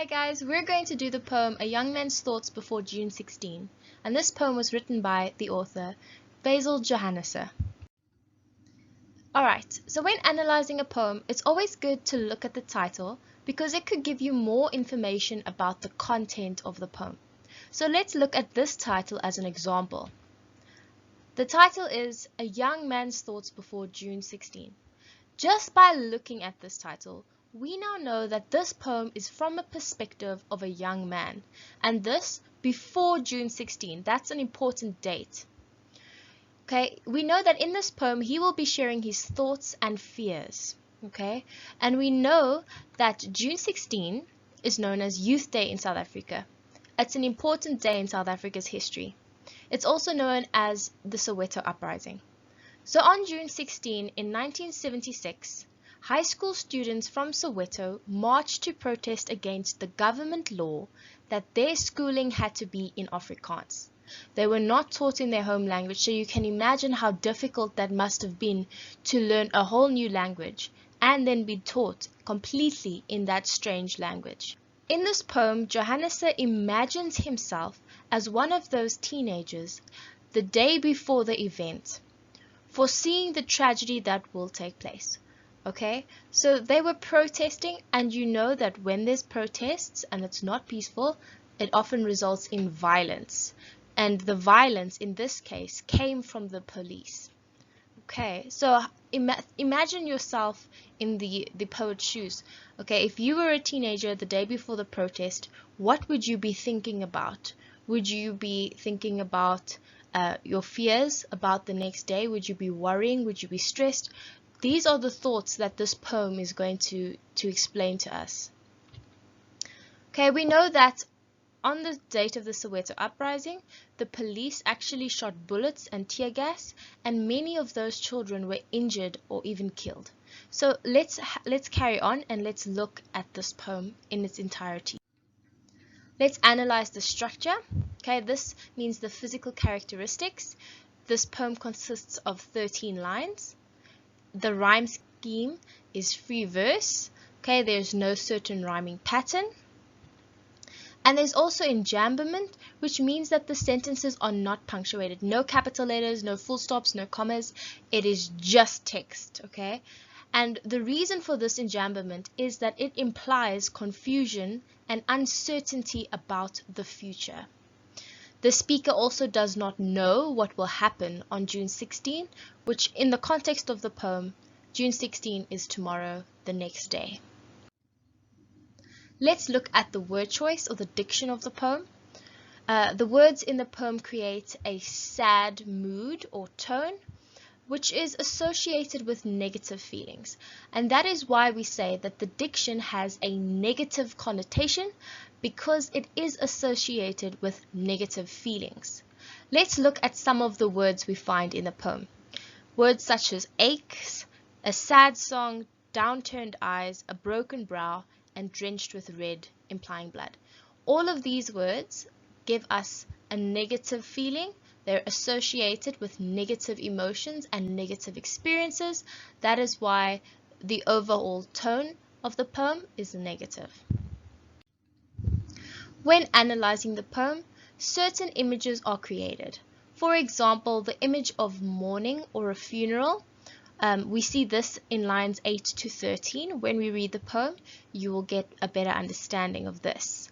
Hi guys, we're going to do the poem A Young Man's Thoughts Before June 16, and this poem was written by the author, Fhazel Johennesse. Alright, so when analyzing a poem, it's always good to look at the title because it could give you more information about the content of the poem. So let's look at this title as an example. The title is A Young Man's Thoughts Before June 16. Just by looking at this title, we now know that this poem is from a perspective of a young man, and this before June 16. That's an important date. Okay, we know that in this poem he will be sharing his thoughts and fears. Okay, and we know that June 16 is known as Youth Day in South Africa. It's an important day in South Africa's history. It's also known as the Soweto Uprising. So on June 16 in 1976, high school students from Soweto marched to protest against the government law that their schooling had to be in Afrikaans. They were not taught in their home language, so you can imagine how difficult that must have been to learn a whole new language and then be taught completely in that strange language. In this poem, Johennesse imagines himself as one of those teenagers the day before the event, foreseeing the tragedy that will take place. Okay, so they were protesting, and you know that when there's protests and it's not peaceful, it often results in violence. And the violence in this case came from the police. Okay, so imagine yourself in the poet's shoes. Okay, if you were a teenager the day before the protest, what would you be thinking about? Would you be thinking about your fears about the next day? Would you be worrying? Would you be stressed? These are the thoughts that this poem is going to explain to us. Okay, we know that on the date of the Soweto Uprising, the police actually shot bullets and tear gas, and many of those children were injured or even killed. So let's carry on and let's look at this poem in its entirety. Let's analyze the structure. Okay, this means the physical characteristics. This poem consists of 13 lines. The rhyme scheme is free verse. Okay, there's no certain rhyming pattern. And there's also enjambment, which means that the sentences are not punctuated. No capital letters, no full stops, no commas. It is just text, okay? And the reason for this enjambment is that it implies confusion and uncertainty about the future. The speaker also does not know what will happen on June 16, which in the context of the poem, June 16 is tomorrow, the next day. Let's look at the word choice or the diction of the poem. The words in the poem create a sad mood or tone, which is associated with negative feelings. And that is why we say that the diction has a negative connotation, because it is associated with negative feelings. Let's look at some of the words we find in the poem. Words such as aches, a sad song, downturned eyes, a broken brow, and drenched with red, implying blood. All of these words give us a negative feeling. They're associated with negative emotions and negative experiences. That is why the overall tone of the poem is negative. When analyzing the poem, certain images are created. For example, the image of mourning or a funeral. We see this in lines 8 to 13. When we read the poem, you will get a better understanding of this.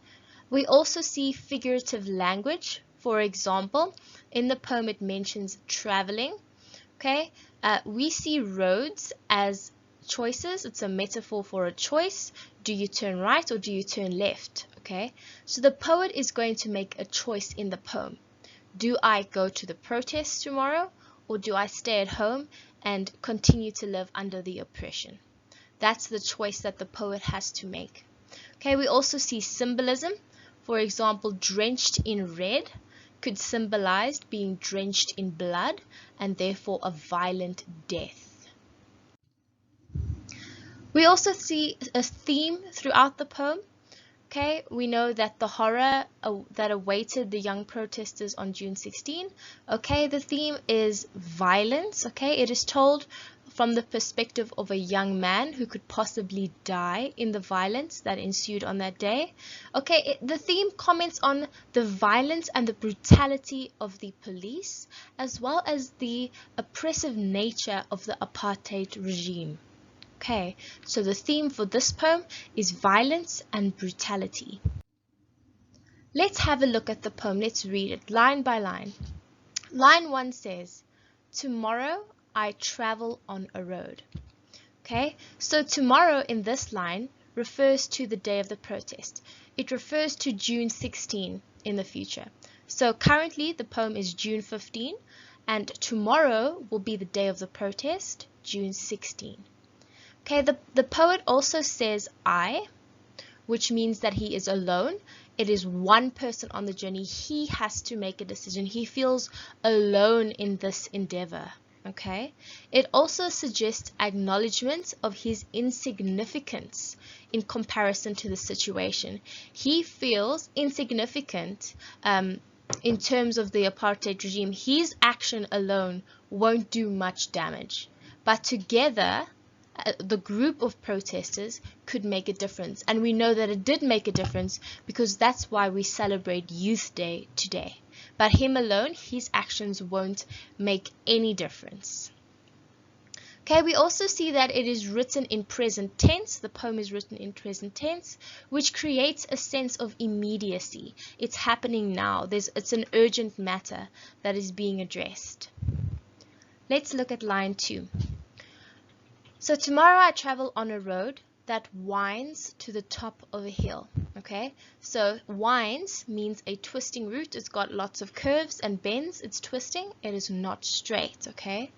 We also see figurative language. For example, in the poem it mentions traveling. Okay, we see roads as choices. It's a metaphor for a choice. Do you turn right or do you turn left? Okay, so the poet is going to make a choice in the poem. Do I go to the protest tomorrow, or do I stay at home and continue to live under the oppression? That's the choice that the poet has to make. Okay, we also see symbolism. For example, drenched in red could symbolize being drenched in blood and therefore a violent death. We also see a theme throughout the poem. Okay, we know that the horror that awaited the young protesters on June 16. Okay, the theme is violence. Okay, it is told from the perspective of a young man who could possibly die in the violence that ensued on that day. Okay, the theme comments on the violence and the brutality of the police, as well as the oppressive nature of the apartheid regime. Okay, so the theme for this poem is violence and brutality. Let's have a look at the poem. Let's read it line by line. Line 1 says, "Tomorrow I travel on a road." Okay, so tomorrow in this line refers to the day of the protest. It refers to June 16 in the future. So currently the poem is June 15, and tomorrow will be the day of the protest, June 16. Okay, the poet also says I, which means that he is alone. It is one person on the journey. He has to make a decision. He feels alone in this endeavor. Okay. It also suggests acknowledgement of his insignificance in comparison to the situation. He feels insignificant in terms of the apartheid regime. His action alone won't do much damage, but together the group of protesters could make a difference, and we know that it did make a difference because that's why we celebrate Youth Day today. But him alone, his actions won't make any difference. Okay, we also see that it is written in present tense. The poem is written in present tense, which creates a sense of immediacy. It's happening now. It's an urgent matter that is being addressed. Let's look at line 2. So tomorrow I travel on a road that winds to the top of a hill. Okay, so winds means a twisting route. It's got lots of curves and bends. It's twisting. It is not straight. Okay,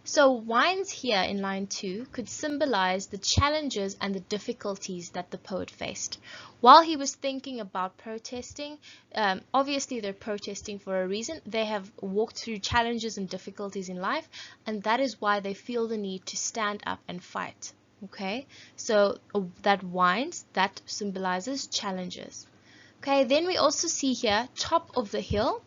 so winds here in line 2 could symbolize the challenges and the difficulties that the poet faced while he was thinking about protesting. Obviously they're protesting for a reason. They have walked through challenges and difficulties in life, and that is why they feel the need to stand up and fight. Okay, so that winds, that symbolizes challenges. Okay, then we also see here top of the hill.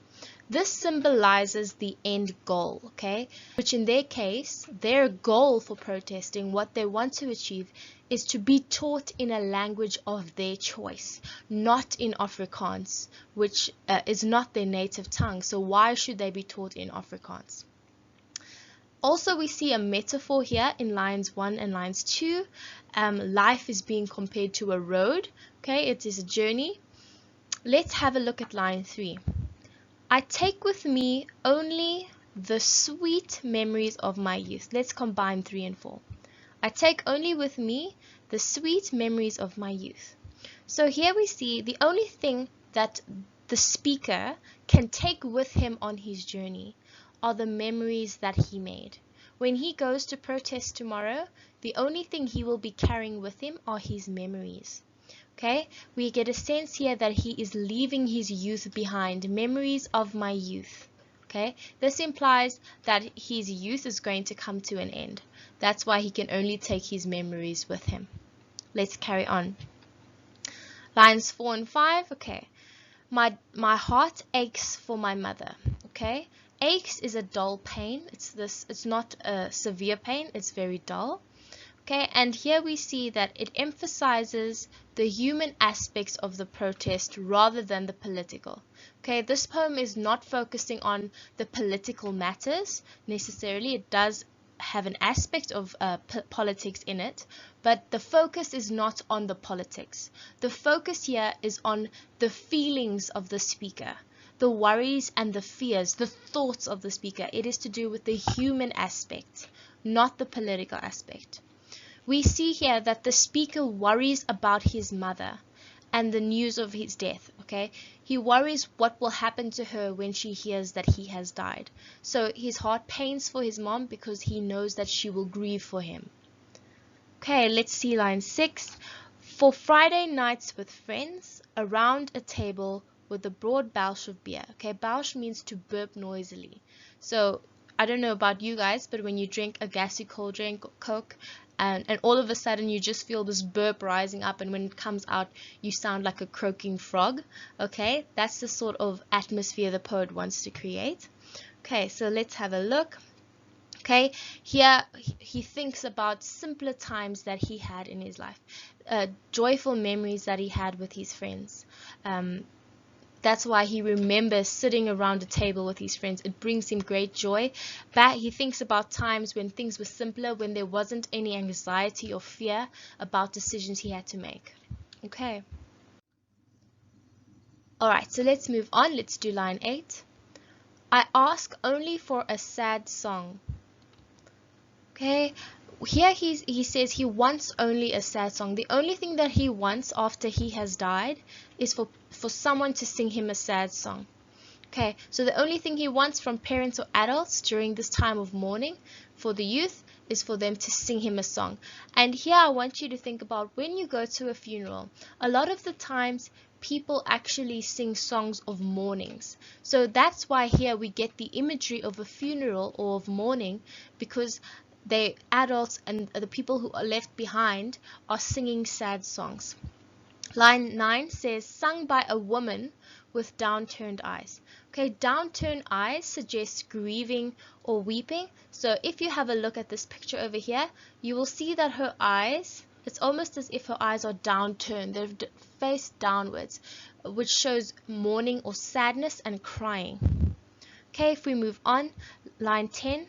This symbolizes the end goal, okay, which in their case, their goal for protesting, what they want to achieve, is to be taught in a language of their choice, not in Afrikaans, which is not their native tongue. So why should they be taught in Afrikaans? Also, we see a metaphor here in lines 1 and lines 2. Life is being compared to a road, okay, it is a journey. Let's have a look at line 3. I take with me only the sweet memories of my youth. Let's combine 3 and 4. I take only with me the sweet memories of my youth. So here we see the only thing that the speaker can take with him on his journey are the memories that he made. When he goes to protest tomorrow, the only thing he will be carrying with him are his memories. Okay, we get a sense here that he is leaving his youth behind, memories of my youth. Okay, this implies that his youth is going to come to an end. That's why he can only take his memories with him. Let's carry on. Lines 4 and 5. Okay, my heart aches for my mother. Okay, aches is a dull pain. It's not a severe pain. It's very dull. Okay, and here we see that it emphasizes the human aspects of the protest rather than the political. Okay, this poem is not focusing on the political matters necessarily. It does have an aspect of politics in it, but the focus is not on the politics. The focus here is on the feelings of the speaker, the worries and the fears, the thoughts of the speaker. It is to do with the human aspect, not the political aspect. We see here that the speaker worries about his mother and the news of his death. Okay, he worries what will happen to her when she hears that he has died. So his heart pains for his mom because he knows that she will grieve for him. Okay, let's see line 6. For Friday nights with friends around a table with a broad belch of beer. Okay, belch means to burp noisily. So I don't know about you guys, but when you drink a gassy cold drink or Coke, and all of a sudden you just feel this burp rising up, and when it comes out you sound like a croaking frog. Okay, that's the sort of atmosphere the poet wants to create. Okay, so let's have a look. Okay, here he thinks about simpler times that he had in his life, joyful memories that he had with his friends. That's why he remembers sitting around a table with his friends. It brings him great joy. But he thinks about times when things were simpler, when there wasn't any anxiety or fear about decisions he had to make. Okay. All right, so let's move on. Let's do line 8. I ask only for a sad song. Okay, here he says he wants only a sad song. The only thing that he wants after he has died is for someone to sing him a sad song. Okay, so the only thing he wants from parents or adults during this time of mourning for the youth is for them to sing him a song. And here I want you to think about when you go to a funeral, a lot of the times people actually sing songs of mournings. So that's why here we get the imagery of a funeral or of mourning, because the adults and the people who are left behind are singing sad songs. Line 9 says, sung by a woman with downturned eyes. Okay, downturned eyes suggests grieving or weeping. So if you have a look at this picture over here, you will see that her eyes, it's almost as if her eyes are downturned. They're face downwards, which shows mourning or sadness and crying. Okay, if we move on, line 10,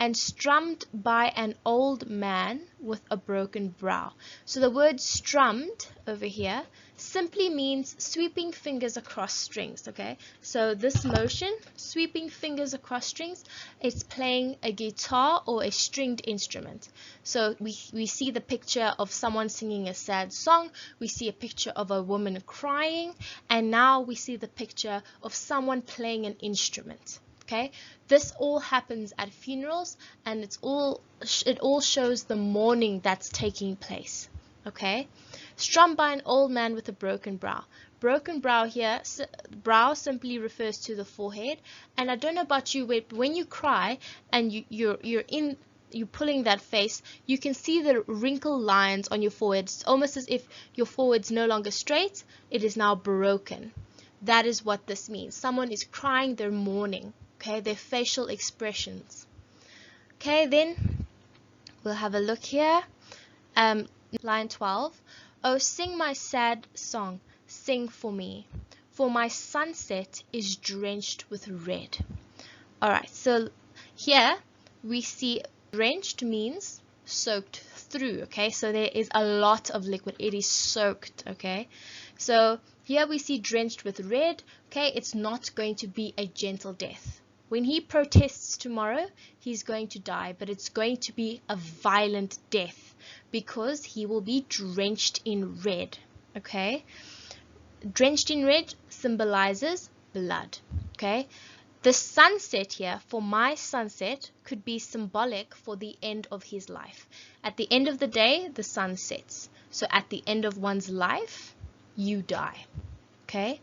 and strummed by an old man with a broken brow. So the word strummed over here simply means sweeping fingers across strings. Okay, so this motion, sweeping fingers across strings, is playing a guitar or a stringed instrument. So we see the picture of someone singing a sad song, we see a picture of a woman crying, and now we see the picture of someone playing an instrument. Okay, this all happens at funerals, and it all shows the mourning that's taking place. Okay, strummed by an old man with a broken brow. Broken brow here, brow simply refers to the forehead. And I don't know about you, but when you cry and you're pulling that face, you can see the wrinkle lines on your forehead. It's almost as if your forehead's no longer straight; it is now broken. That is what this means. Someone is crying, they're mourning. Okay, their facial expressions. Okay, then we'll have a look here. Line 12. Oh, sing my sad song, sing for me, for my sunset is drenched with red. All right, so here we see drenched means soaked through. Okay, so there is a lot of liquid. It is soaked. Okay, so here we see drenched with red. Okay, it's not going to be a gentle death. When he protests tomorrow, he's going to die, but it's going to be a violent death because he will be drenched in red. Okay, drenched in red symbolizes blood. Okay, the sunset here, for my sunset, could be symbolic for the end of his life. At the end of the day, the sun sets. So at the end of one's life, you die. Okay.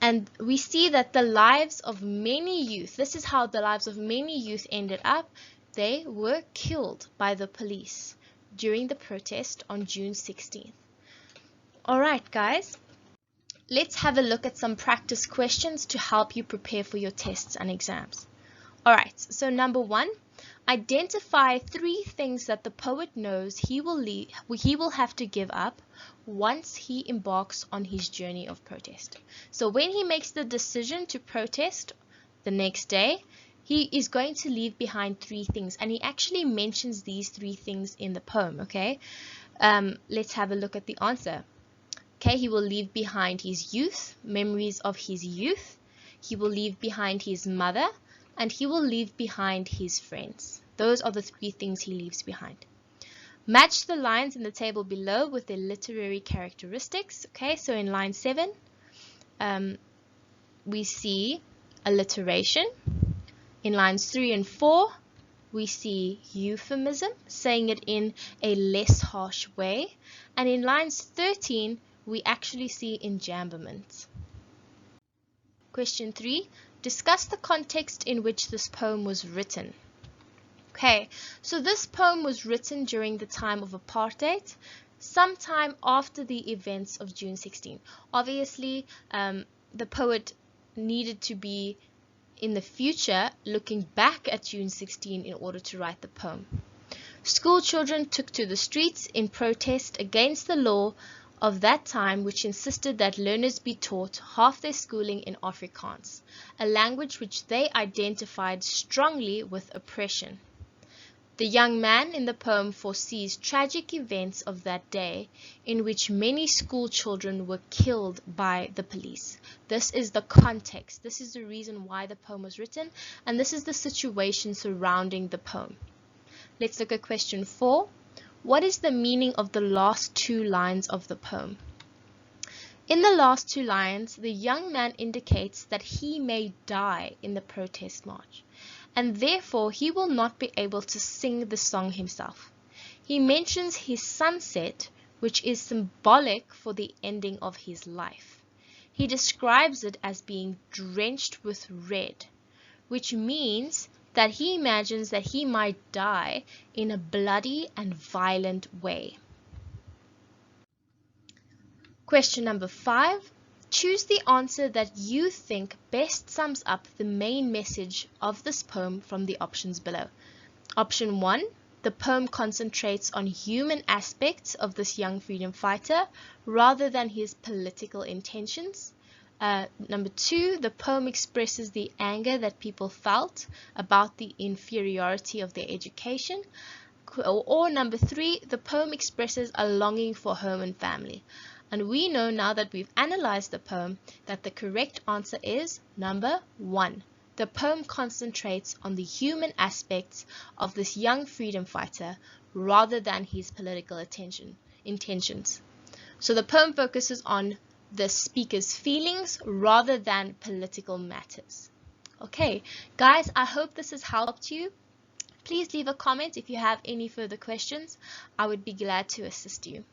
And we see that the lives of many youth, this is how the lives of many youth ended up. They were killed by the police during the protest on June 16th. All right, guys, let's have a look at some practice questions to help you prepare for your tests and exams. All right, so number 1, identify 3 things that the poet knows he will have to give up once he embarks on his journey of protest. So when he makes the decision to protest the next day, he is going to leave behind 3 things, and he actually mentions these 3 things in the poem. Okay, let's have a look at the answer. Okay, he will leave behind his youth, memories of his youth. He will leave behind his mother, and he will leave behind his friends. Those are the 3 things he leaves behind. Match the lines in the table below with their literary characteristics. Okay, so in line 7, we see alliteration. In lines 3 and 4, we see euphemism, saying it in a less harsh way. And in lines 13, we actually see enjambment. Question 3, discuss the context in which this poem was written. Okay, so this poem was written during the time of apartheid, sometime after the events of June 16. Obviously, the poet needed to be in the future looking back at June 16 in order to write the poem. School children took to the streets in protest against the law of that time, which insisted that learners be taught half their schooling in Afrikaans, a language which they identified strongly with oppression. The young man in the poem foresees tragic events of that day in which many school children were killed by the police. This is the context. This is the reason why the poem was written, and this is the situation surrounding the poem. Let's look at question 4. What is the meaning of the last 2 lines of the poem? In the last 2 lines, the young man indicates that he may die in the protest march, and therefore he will not be able to sing the song himself. He mentions his sunset, which is symbolic for the ending of his life. He describes it as being drenched with red, which means that he imagines that he might die in a bloody and violent way. Question number 5. Choose the answer that you think best sums up the main message of this poem from the options below. Option 1. The poem concentrates on human aspects of this young freedom fighter rather than his political intentions. Number 2, the poem expresses the anger that people felt about the inferiority of their education. Or number 3, the poem expresses a longing for home and family. And we know now that we've analyzed the poem that the correct answer is number 1. The poem concentrates on the human aspects of this young freedom fighter rather than his political intentions. So the poem focuses on the speaker's feelings rather than political matters. Okay, guys, I hope this has helped you. Please leave a comment if you have any further questions. I would be glad to assist you.